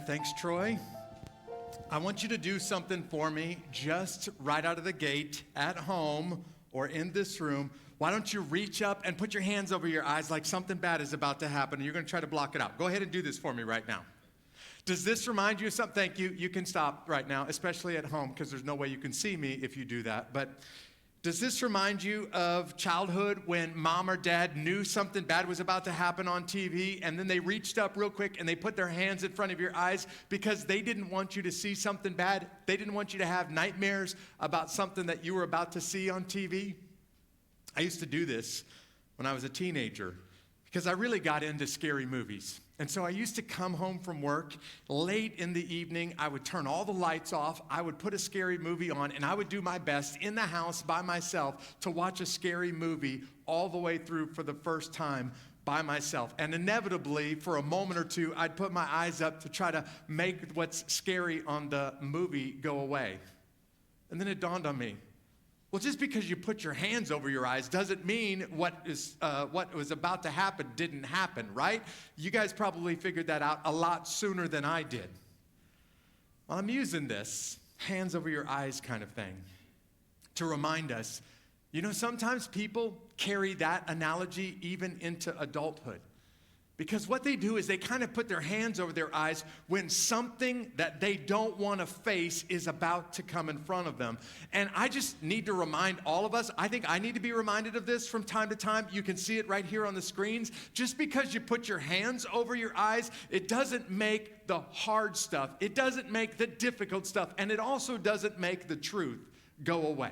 Thanks, Troy. I want you to do something for me just right out of the gate at home or in this room. Why don't you reach up and put your hands over your eyes like something bad is about to happen and you're going to try to block it out. Go ahead and do this for me right now. Does this remind you of something? Thank you. You can stop right now, especially at home because there's no way you can see me if you do that. But does this remind you of childhood when mom or dad knew something bad was about to happen on TV and then they reached up real quick and they put their hands in front of your eyes because they didn't want you to see something bad? They didn't want you to have nightmares about something that you were about to see on TV? I used to do this when I was a teenager because I really got into scary movies. And so I used to come home from work late in the evening. I would turn all the lights off. I would put a scary movie on, and I would do my best in the house by myself to watch a scary movie all the way through for the first time by myself. And inevitably, for a moment or two, I'd put my eyes up to try to make what's scary on the movie go away. And then it dawned on me, well, just because you put your hands over your eyes doesn't mean what was about to happen didn't happen, right? You guys probably figured that out a lot sooner than I did. Well, I'm using this hands over your eyes kind of thing to remind us, sometimes people carry that analogy even into adulthood. Because what they do is they kind of put their hands over their eyes when something that they don't want to face is about to come in front of them. And I just need to remind all of us, I think I need to be reminded of this from time to time. You can see it right here on the screens. Just because you put your hands over your eyes, it doesn't make the hard stuff. It doesn't make the difficult stuff. And it also doesn't make the truth go away.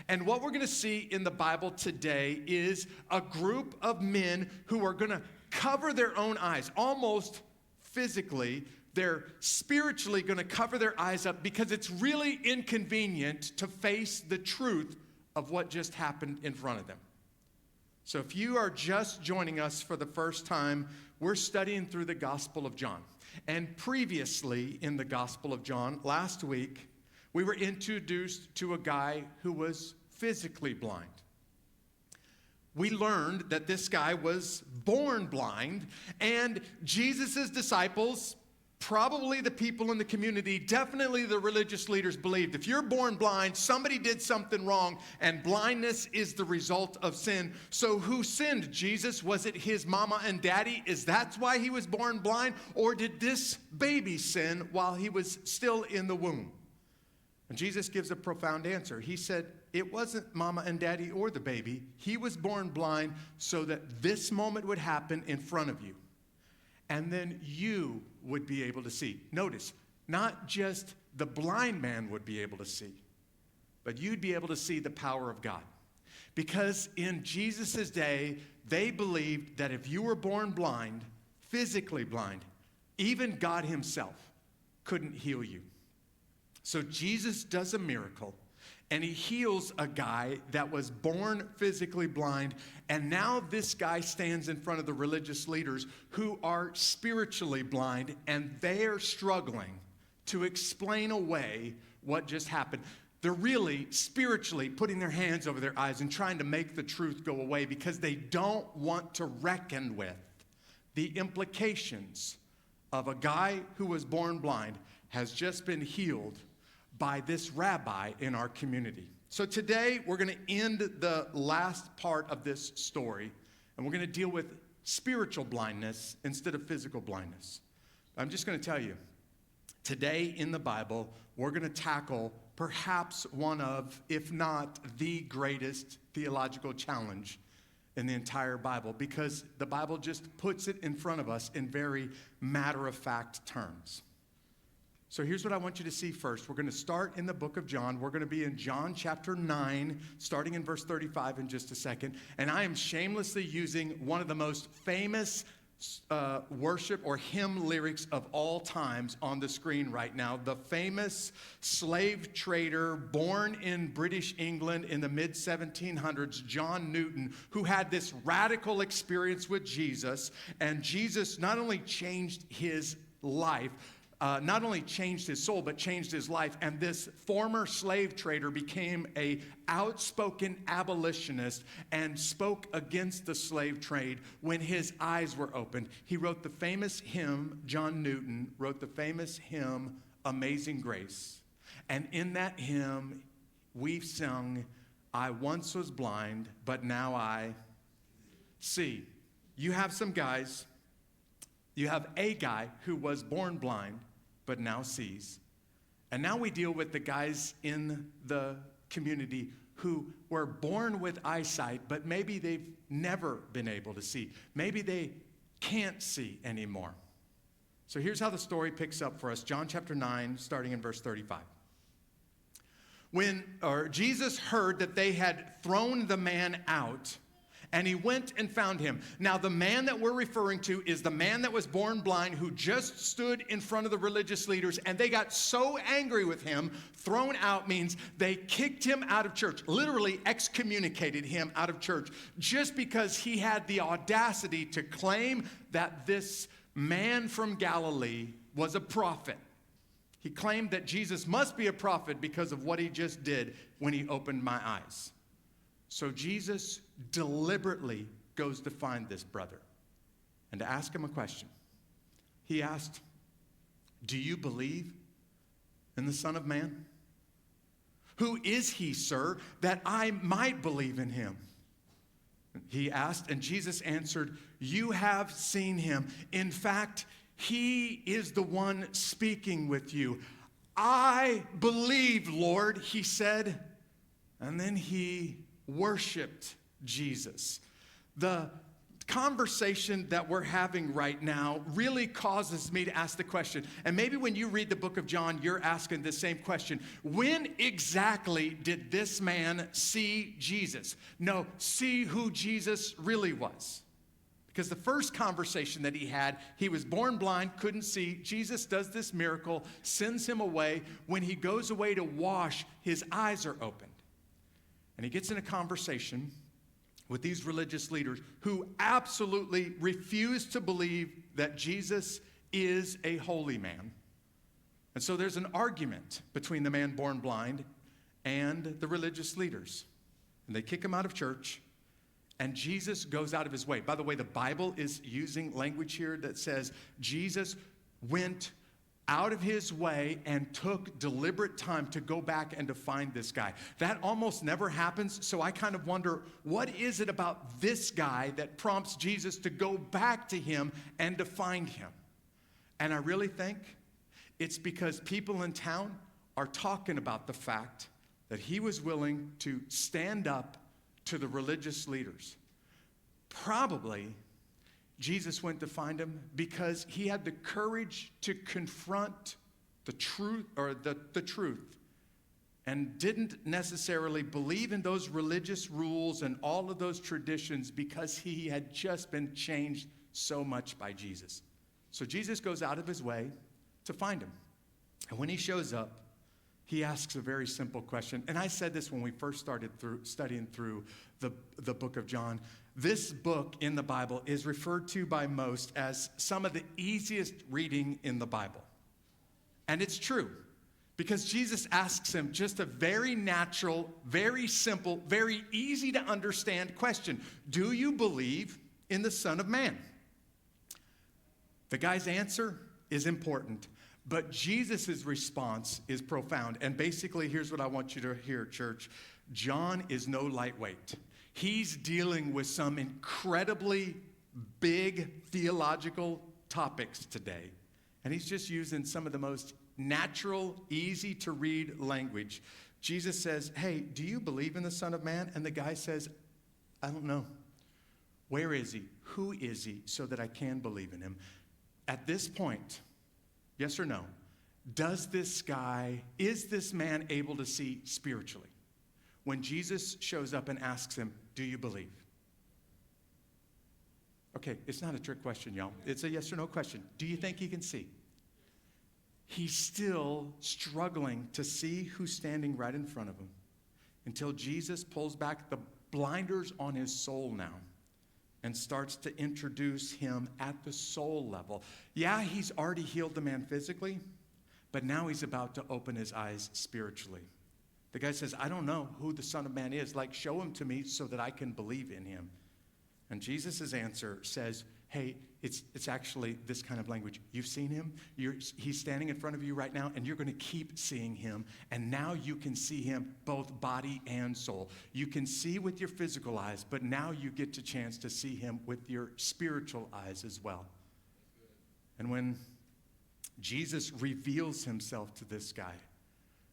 And what we're going to see in the Bible today is a group of men who are going to cover their own eyes, almost physically. They're spiritually going to cover their eyes up because it's really inconvenient to face the truth of what just happened in front of them. So if you are just joining us for the first time, we're studying through the Gospel of John. And previously in the Gospel of John, last week, we were introduced to a guy who was physically blind. We learned that this guy was born blind, and Jesus' disciples, probably the people in the community, definitely the religious leaders, believed if you're born blind, somebody did something wrong, and blindness is the result of sin. So who sinned? Jesus? Was it his mama and daddy? Is that why he was born blind? Or did this baby sin while he was still in the womb? And Jesus gives a profound answer. He said, it wasn't mama and daddy or the baby. He was born blind so that this moment would happen in front of you. And then you would be able to see. Notice, not just the blind man would be able to see, but you'd be able to see the power of God. Because in Jesus' day, they believed that if you were born blind, physically blind, even God himself couldn't heal you. So Jesus does a miracle, and he heals a guy that was born physically blind, and now this guy stands in front of the religious leaders who are spiritually blind, and they're struggling to explain away what just happened. They're really spiritually putting their hands over their eyes and trying to make the truth go away because they don't want to reckon with the implications of a guy who was born blind has just been healed by this rabbi in our community. So today, we're going to end the last part of this story, and we're going to deal with spiritual blindness instead of physical blindness. I'm just going to tell you, today in the Bible, we're going to tackle perhaps one of, if not the greatest theological challenge in the entire Bible, because the Bible just puts it in front of us in very matter-of-fact terms. So here's what I want you to see first. We're going to start in the book of John. We're going to be in John chapter 9, starting in verse 35 in just a second. And I am shamelessly using one of the most famous worship or hymn lyrics of all times on the screen right now. The famous slave trader born in British England in the mid-1700s, John Newton, who had this radical experience with Jesus. And Jesus not only changed his life, not only changed his soul, but changed his life. And this former slave trader became a outspoken abolitionist and spoke against the slave trade when his eyes were opened. He wrote the famous hymn, John Newton wrote the famous hymn, Amazing Grace. And in that hymn, we've sung, I once was blind, but now I see. You have some guys, you have a guy who was born blind, but now sees. And now we deal with the guys in the community who were born with eyesight, but maybe they've never been able to see. Maybe they can't see anymore. So here's how the story picks up for us. John chapter 9, starting in verse 35. Jesus heard that they had thrown the man out, and he went and found him. Now, the man that we're referring to is the man that was born blind who just stood in front of the religious leaders, and they got so angry with him. Thrown out means they kicked him out of church, literally excommunicated him out of church, just because he had the audacity to claim that this man from Galilee was a prophet. He claimed that Jesus must be a prophet because of what he just did when he opened my eyes. So Jesus deliberately goes to find this brother and to ask him a question. He asked, do you believe in the Son of Man? Who is he, sir, that I might believe in him? He asked, and Jesus answered, you have seen him. In fact, he is the one speaking with you. I believe, Lord, he said. And then he worshiped Jesus. The conversation that we're having right now really causes me to ask the question, and maybe when you read the book of John, you're asking the same question. When exactly did this man see Jesus? No, see who Jesus really was. Because the first conversation that he had, he was born blind, couldn't see. Jesus does this miracle, sends him away. When he goes away to wash, his eyes are opened. And he gets in a conversation with these religious leaders who absolutely refuse to believe that Jesus is a holy man. And so there's an argument between the man born blind and the religious leaders. And they kick him out of church, and Jesus goes out of his way. By the way, the Bible is using language here that says Jesus went out of his way and took deliberate time to go back and to find this guy. That almost never happens, so I kind of wonder, what is it about this guy that prompts Jesus to go back to him and to find him? And I really think it's because people in town are talking about the fact that he was willing to stand up to the religious leaders. Probably Jesus went to find him because he had the courage to confront the truth, or the truth, and didn't necessarily believe in those religious rules and all of those traditions because he had just been changed so much by Jesus. So Jesus goes out of his way to find him. And when he shows up, he asks a very simple question. And I said this when we first started studying through the book of John. This book in the Bible is referred to by most as some of the easiest reading in the Bible. And it's true, because Jesus asks him just a very natural, very simple, very easy to understand question. Do you believe in the Son of Man? The guy's answer is important, but Jesus' response is profound. And basically, here's what I want you to hear, church. John is no lightweight. He's dealing with some incredibly big theological topics today. And he's just using some of the most natural, easy to read language. Jesus says, hey, do you believe in the Son of Man? And the guy says, I don't know. Where is he? Who is he? So that I can believe in him. At this point, yes or no, is this man able to see spiritually? When Jesus shows up and asks him, do you believe? Okay, it's not a trick question, y'all. It's a yes or no question. Do you think he can see? He's still struggling to see who's standing right in front of him until Jesus pulls back the blinders on his soul now. and starts to introduce him at the soul level. Yeah, he's already healed the man physically, but now he's about to open his eyes spiritually. The guy says, I don't know who the Son of Man is. Like, show him to me so that I can believe in him. And Jesus' answer says, hey, it's actually this kind of language. You've seen him. He's standing in front of you right now, and you're going to keep seeing him. And now you can see him both body and soul. You can see with your physical eyes, but now you get a chance to see him with your spiritual eyes as well. And when Jesus reveals himself to this guy,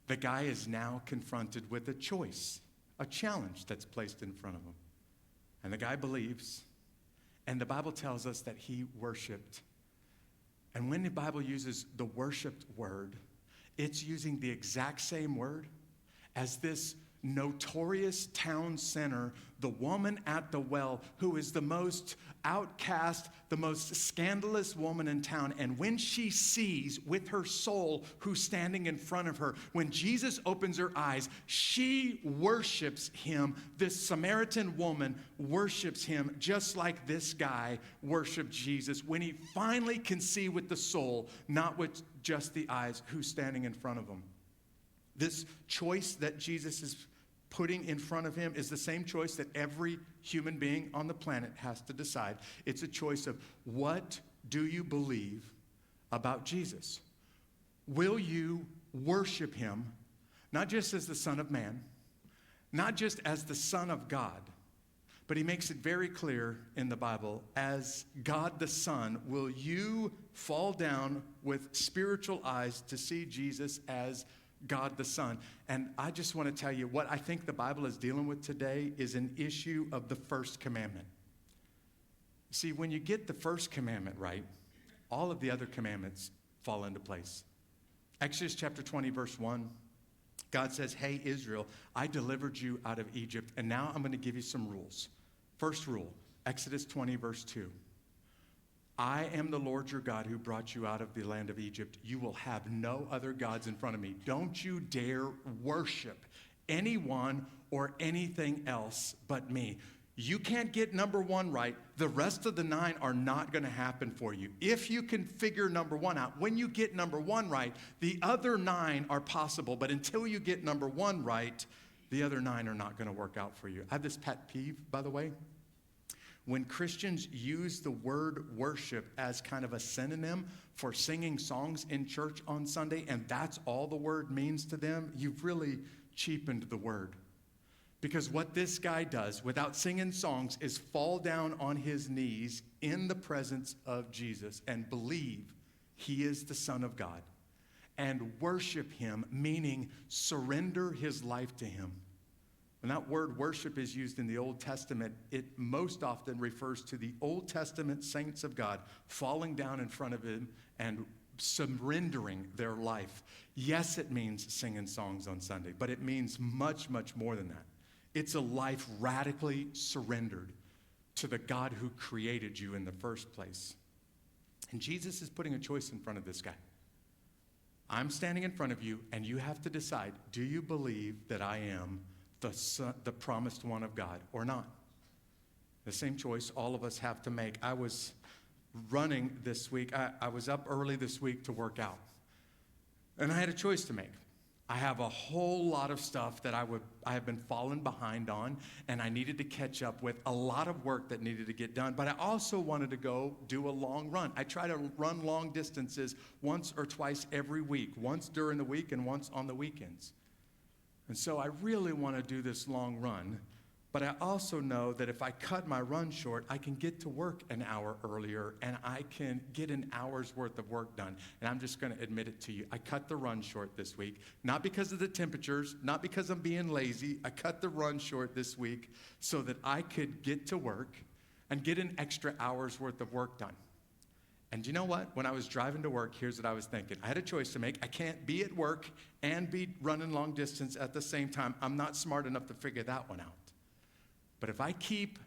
the guy is now confronted with a choice, a challenge that's placed in front of him. And the guy believes. And the Bible tells us that he worshiped. And when the Bible uses the worshiped word, it's using the exact same word as this notorious town center, the woman at the well, who is the most outcast, the most scandalous woman in town. And when she sees with her soul who's standing in front of her, when Jesus opens her eyes, she worships him. This Samaritan woman worships him just like this guy worshiped Jesus when he finally can see with the soul, not with just the eyes, who's standing in front of him. This choice that Jesus is putting in front of him is the same choice that every human being on the planet has to decide. It's a choice of, what do you believe about Jesus? Will you worship him, not just as the Son of Man, not just as the Son of God, but he makes it very clear in the Bible, as God the Son, will you fall down with spiritual eyes to see Jesus as God the Son? And I just want to tell you, what I think the Bible is dealing with today is an issue of the First Commandment. See, when you get the First Commandment right, all of the other commandments fall into place. Exodus chapter 20, verse 1, God says, hey, Israel, I delivered you out of Egypt, and now I'm going to give you some rules. First rule, Exodus 20, verse 2. I am the Lord your God who brought you out of the land of Egypt. You will have no other gods in front of me. Don't you dare worship anyone or anything else but me. You can't get number one right. The rest of the 9 are not going to happen for you. If you can figure number 1 out, when you get number 1 right, the other 9 are possible. But until you get number 1 right, the other 9 are not going to work out for you. I have this pet peeve, by the way. When Christians use the word worship as kind of a synonym for singing songs in church on Sunday, and that's all the word means to them, you've really cheapened the word. Because what this guy does without singing songs is fall down on his knees in the presence of Jesus and believe he is the Son of God and worship him, meaning surrender his life to him. When that word worship is used in the Old Testament, it most often refers to the Old Testament saints of God falling down in front of him and surrendering their life. Yes, it means singing songs on Sunday, but it means much, much more than that. It's a life radically surrendered to the God who created you in the first place. And Jesus is putting a choice in front of this guy. I'm standing in front of you, and you have to decide, do you believe that I am the Son, the promised one of God, or not? The same choice all of us have to make. I was running this week. I was up early this week to work out. And I had a choice to make. I have a whole lot of stuff that I have been falling behind on, and I needed to catch up with, a lot of work that needed to get done. But I also wanted to go do a long run. I try to run long distances once or twice every week, once during the week and once on the weekends. And so I really want to do this long run, but I also know that if I cut my run short, I can get to work an hour earlier, and I can get an hour's worth of work done. And I'm just going to admit it to you. I cut the run short this week, not because of the temperatures, not because I'm being lazy. I cut the run short this week so that I could get to work and get an extra hour's worth of work done. And you know what? When I was driving to work, here's what I was thinking. I had a choice to make. I can't be at work and be running long distance at the same time. I'm not smart enough to figure that one out. But if I keep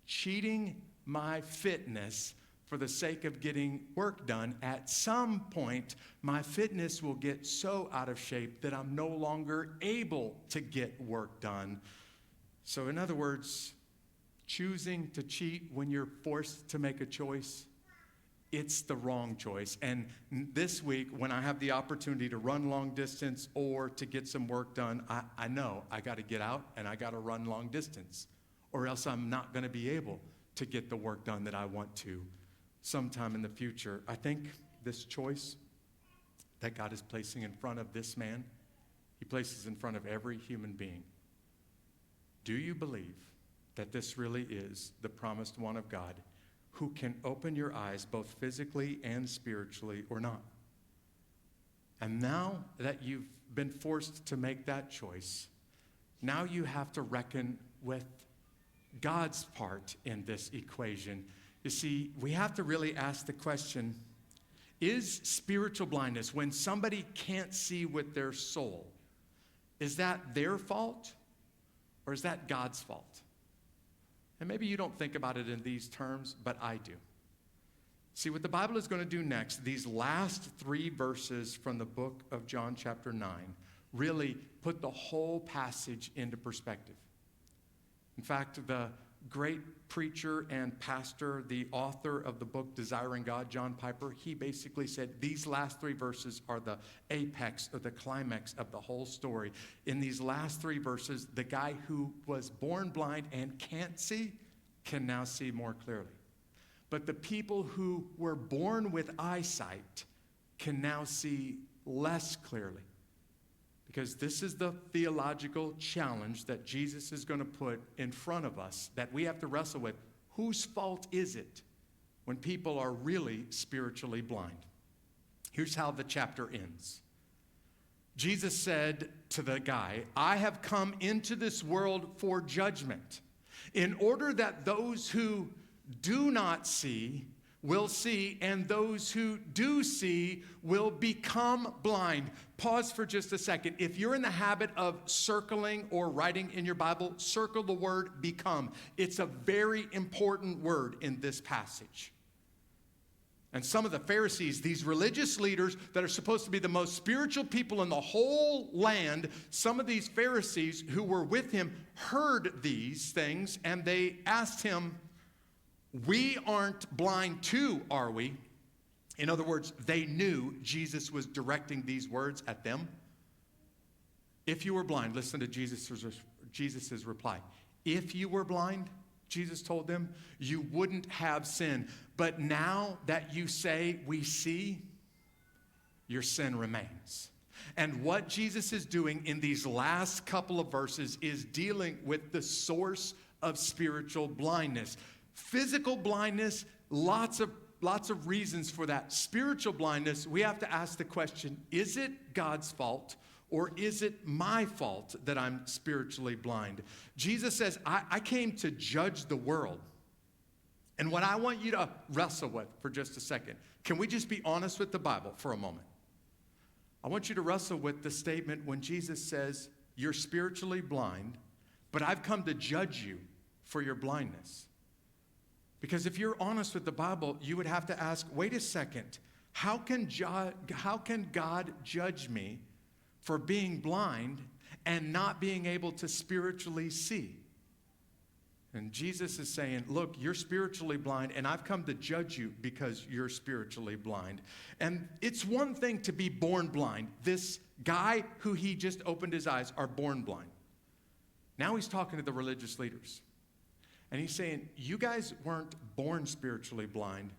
cheating my fitness for the sake of getting work done, at some point, my fitness will get so out of shape that I'm no longer able to get work done. So in other words, choosing to cheat when you're forced to make a choice, it's the wrong choice. And this week, when I have the opportunity to run long distance or to get some work done, I know I got to get out and I got to run long distance, or else I'm not going to be able to get the work done that I want to sometime in the future. I think this choice that God is placing in front of this man, he places in front of every human being. Do you believe that this really is the promised one of God who can open your eyes both physically and spiritually, or not? And now that you've been forced to make that choice, now you have to reckon with God's part in this equation. You see, we have to really ask the question, is spiritual blindness, when somebody can't see with their soul, is that their fault or is that God's fault? And maybe you don't think about it in these terms, but I do. See, what the Bible is going to do next, these last 3 verses from the book of John chapter 9, really put the whole passage into perspective. In fact, the great preacher and pastor, the author of the book Desiring God, John Piper, he basically said these last 3 verses are the apex or the climax of the whole story. In these last 3 verses, the guy who was born blind and can't see can now see more clearly. But the people who were born with eyesight can now see less clearly. Because this is the theological challenge that Jesus is going to put in front of us that we have to wrestle with. Whose fault is it when people are really spiritually blind? Here's how the chapter ends. Jesus said to the guy, I have come into this world for judgment, in order that those who do not see will see, and those who do see will become blind. Pause for just a second. If you're in the habit of circling or writing in your Bible, circle the word become. It's a very important word in this passage. And some of the Pharisees, these religious leaders that are supposed to be the most spiritual people in the whole land, some of these Pharisees who were with him heard these things, and they asked him, we aren't blind too, are we? In other words, they knew Jesus was directing these words at them. If you were blind, listen to Jesus' reply. If you were blind, Jesus told them, you wouldn't have sin. But now that you say we see, your sin remains. And what Jesus is doing in these last couple of verses is dealing with the source of spiritual blindness. Physical blindness, lots of reasons for that. Spiritual blindness, we have to ask the question, is it God's fault or is it my fault that I'm spiritually blind? Jesus says, I came to judge the world. And what I want you to wrestle with for just a second, can we just be honest with the Bible for a moment? I want you to wrestle with the statement when Jesus says, you're spiritually blind, but I've come to judge you for your blindness. Because if you're honest with the Bible, you would have to ask, wait a second, how can God judge me for being blind and not being able to spiritually see? And Jesus is saying, look, you're spiritually blind, and I've come to judge you because you're spiritually blind. And it's one thing to be born blind. This guy who he just opened his eyes are born blind. Now he's talking to the religious leaders. And he's saying, you guys weren't born spiritually blind.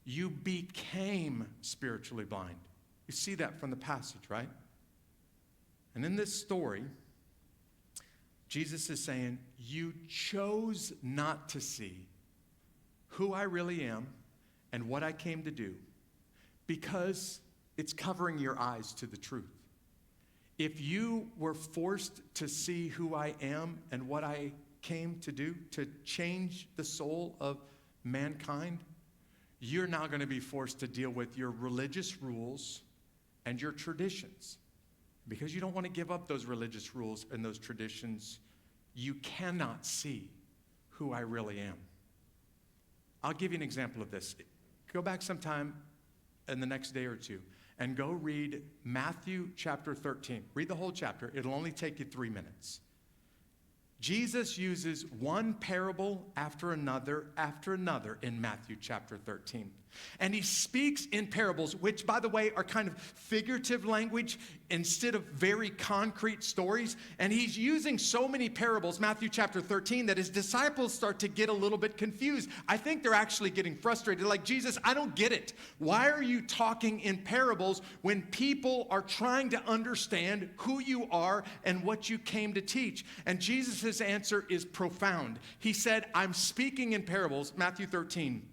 You became spiritually blind. You see that from the passage, right? And in this story, Jesus is saying, you chose not to see who I really am and what I came to do because it's covering your eyes to the truth. If you were forced to see who I am and what I came to do, to change the soul of mankind, you're now going to be forced to deal with your religious rules and your traditions. Because you don't want to give up those religious rules and those traditions, you cannot see who I really am. I'll give you an example of this. Go back sometime in the next day or two and go read Matthew chapter 13. Read the whole chapter. It'll only take you 3 minutes. Jesus uses one parable after another in Matthew chapter 13. And he speaks in parables, which, by the way, are kind of figurative language instead of very concrete stories. And he's using so many parables, Matthew chapter 13, that his disciples start to get a little bit confused. I think they're actually getting frustrated. Like, Jesus, I don't get it. Why are you talking in parables when people are trying to understand who you are and what you came to teach? And Jesus' answer is profound. He said, I'm speaking in parables, Matthew 13,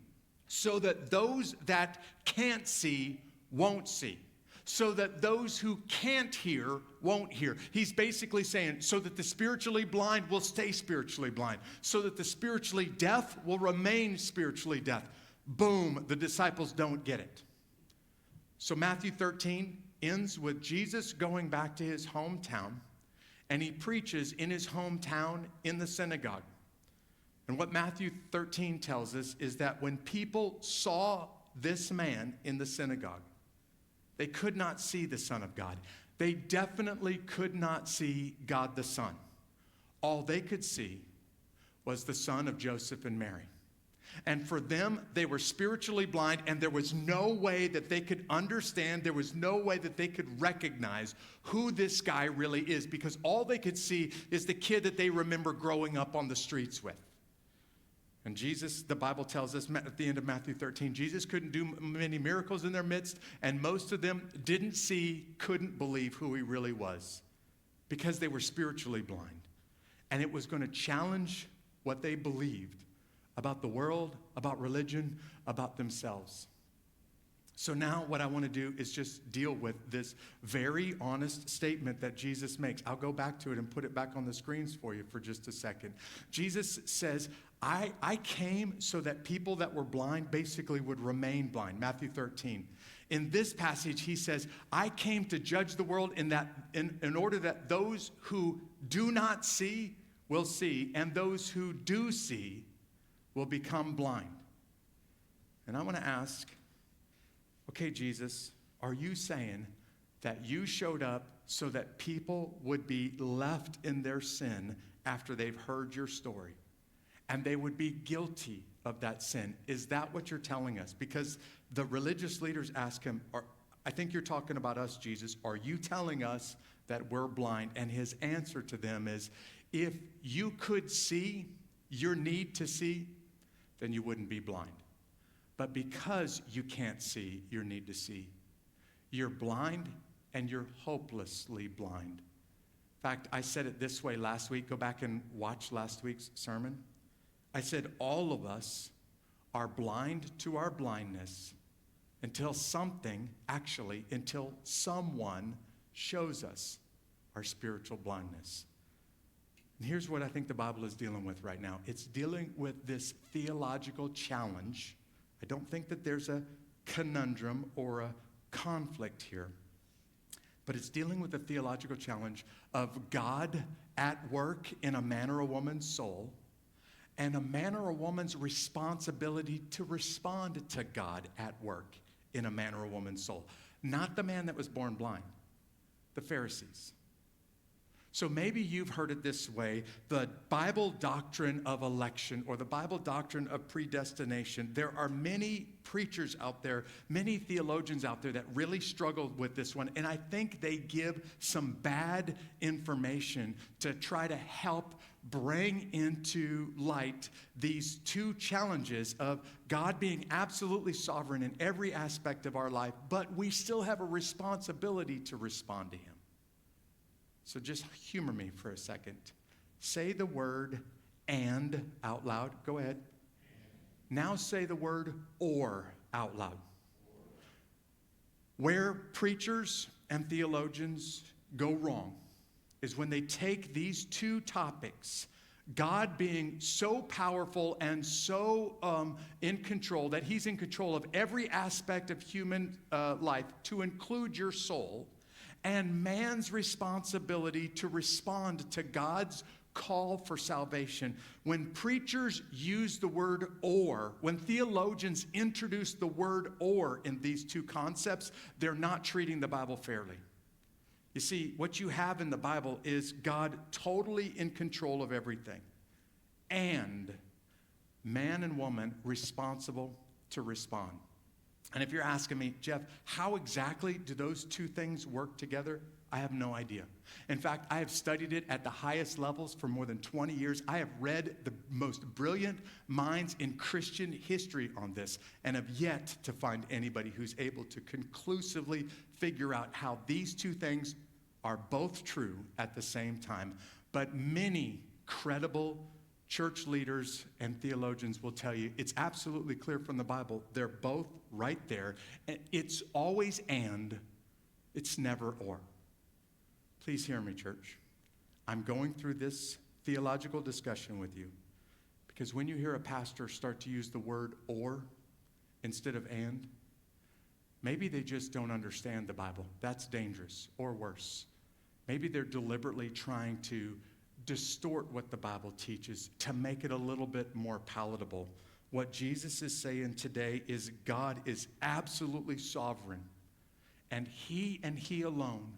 so that those that can't see won't see. So that those who can't hear won't hear. He's basically saying, so that the spiritually blind will stay spiritually blind. So that the spiritually deaf will remain spiritually deaf. Boom, the disciples don't get it. So Matthew 13 ends with Jesus going back to his hometown, and he preaches in his hometown in the synagogue. And what Matthew 13 tells us is that when people saw this man in the synagogue, they could not see the Son of God. They definitely could not see God the Son. All they could see was the son of Joseph and Mary. And for them, they were spiritually blind, and there was no way that they could understand, there was no way that they could recognize who this guy really is, because all they could see is the kid that they remember growing up on the streets with. And Jesus, the Bible tells us at the end of Matthew 13, Jesus couldn't do many miracles in their midst, and most of them didn't see, couldn't believe who he really was, because they were spiritually blind. And it was going to challenge what they believed about the world, about religion, about themselves. So now what I want to do is just deal with this very honest statement that Jesus makes. I'll go back to it and put it back on the screens for you for just a second. Jesus says, I came so that people that were blind basically would remain blind. Matthew 13. In this passage, he says, I came to judge the world in order that those who do not see will see, and those who do see will become blind. And I want to ask, okay, Jesus, are you saying that you showed up so that people would be left in their sin after they've heard your story, and they would be guilty of that sin? Is that what you're telling us? Because the religious leaders ask him, I think you're talking about us, Jesus. Are you telling us that we're blind? And his answer to them is, if you could see your need to see, then you wouldn't be blind. But because you can't see your need to see, you're blind, and you're hopelessly blind. In fact, I said it this way last week. Go back and watch last week's sermon. I said all of us are blind to our blindness until someone shows us our spiritual blindness. And here's what I think the Bible is dealing with right now. It's dealing with this theological challenge. I don't think that there's a conundrum or a conflict here, but it's dealing with the theological challenge of God at work in a man or a woman's soul, and a man or a woman's responsibility to respond to God at work in a man or a woman's soul. Not the man that was born blind, the Pharisees. So maybe you've heard it this way, the Bible doctrine of election or the Bible doctrine of predestination. There are many preachers out there, many theologians out there that really struggle with this one, and I think they give some bad information to try to help bring into light these two challenges of God being absolutely sovereign in every aspect of our life, but we still have a responsibility to respond to him. So just humor me for a second. Say the word "and" out loud. Go ahead. Now say the word "or" out loud. Where preachers and theologians go wrong is when they take these two topics, God being so powerful and so in control, that he's in control of every aspect of human life, to include your soul, and man's responsibility to respond to God's call for salvation. When preachers use the word "or," when theologians introduce the word "or" in these two concepts, they're not treating the Bible fairly. You see, what you have in the Bible is God totally in control of everything, and man and woman responsible to respond. And if you're asking me, Jeff, how exactly do those two things work together? I have no idea. In fact, I have studied it at the highest levels for more than 20 years. I have read the most brilliant minds in Christian history on this and have yet to find anybody who's able to conclusively figure out how these two things are both true at the same time. But many credible church leaders and theologians will tell you it's absolutely clear from the Bible. They're both right there. And it's always and, it's never or. Please hear me, church. I'm going through this theological discussion with you because when you hear a pastor start to use the word or instead of and, maybe they just don't understand the Bible. That's dangerous, or worse. Maybe they're deliberately trying to distort what the Bible teaches to make it a little bit more palatable. What Jesus is saying today is God is absolutely sovereign, and He alone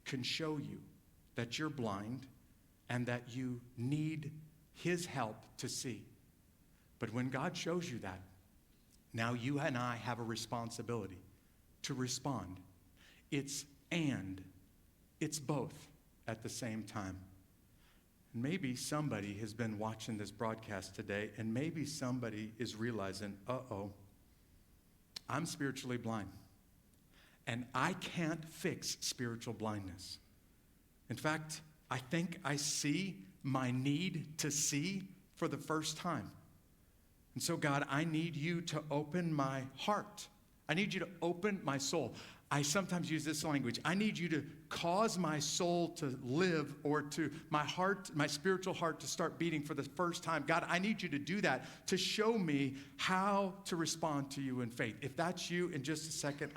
can show you that you're blind and that you need His help to see. But when God shows you that, now you and I have a responsibility to respond. It's both at the same time. And maybe somebody has been watching this broadcast today, and maybe somebody is realizing, I'm spiritually blind. And I can't fix spiritual blindness. In fact, I think I see my need to see for the first time. And so, God, I need you to open my heart. I need you to open my soul. I sometimes use this language. I need you to cause my soul to live, or to my heart, my spiritual heart, to start beating for the first time. God, I need you to do that to show me how to respond to you in faith. If that's you, in just a second,